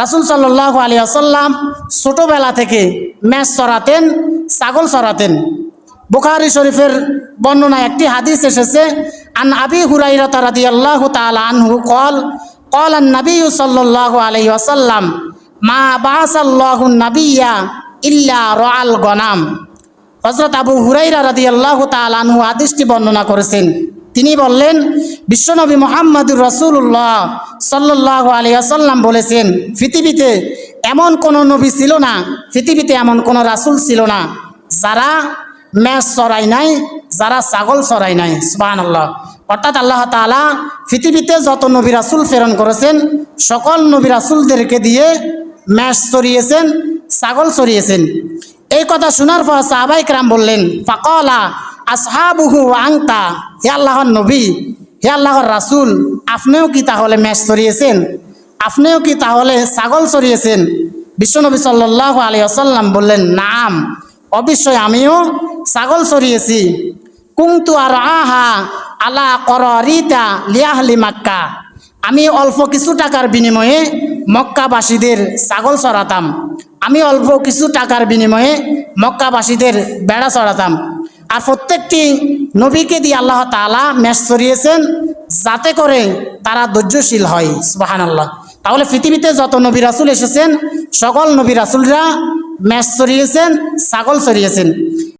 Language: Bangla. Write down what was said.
রাসূল সাল্লাল্লাহু আলাইহি ওয়াসাল্লাম ছোটবেলা থেকে মেষ চড়াতেন, ছাগল চড়াতেন। বুখারী শরীফের বর্ণনায় একটি হাদিস এসেছে, আন আবি হুরায়রা রাদিয়াল্লাহু তাআলা আনহু قال قال النبي صلى الله عليه وسلم মা বাসাল্লাহু নাবিয়্যা ইল্লা রাআল গনাম। হযরত আবু হুরায়রা রাদিয়াল্লাহু তাআলা আনহু হাদিসটি বর্ণনা করেছেন। তিনি বললেন, বিশ্বনবী মুহাম্মদুর রাসূলুল্লাহ সাল্লাল্লাহু আলাইহি ওয়াসাল্লাম বলেছেন, পৃথিবীতে এমন কোনো নবী ছিল না, পৃথিবীতে এমন কোনো রাসূল ছিল না যারা মেষ চড়াই নাই, যারা ছাগল চড়াই নাই। সুবহানাল্লাহ। অর্থাৎ আল্লাহ তাআলা পৃথিবীতে যত নবী রাসূল প্রেরণ করেছেন, সকল নবী রাসূলদেরকে দিয়ে মেষ চড়িয়েছেন, ছাগল চড়িয়েছেন। এই কথা শোনার পর সাহাবায়ে কেরাম বললেন, ফাকালা আসহাবুহু আনতা, হে আল্লাহর নবী, হে আল্লাহর রাসূল, আপনিও কি তাহলে মেষ চড়িয়েছেন? আপনিও কি তাহলে ছাগল চড়িয়েছেন? বিশ্বনবী সাল্লাল্লাহু আলাইহি ওয়াসাল্লাম বললেন, নাম, অবশ্যই আমিও ছাগল চড়িয়েছি। কুনতু আরআহা আলা করারিতা লিআহলি মক্কা, আমি অল্প কিছু টাকার বিনিময়ে মক্কাবাসীদের ছাগল চড়াতাম। আমি অল্প কিছু টাকার বিনিময়ে মক্কাবাসীদের বেড়া চড়াতাম। আর প্রত্যেকটি নবীকে দিয়ে আল্লাহ তাআলা মেষ চড়িয়েছেন যাতে করে তারা ধৈর্যশীল হয়। সুবহানাল্লাহ। তাহলে পৃথিবীতে যত নবী রাসূল এসেছেন, সকল নবী রাসূলরা মেষ চড়িয়েছেন, ছাগল চড়িয়েছেন।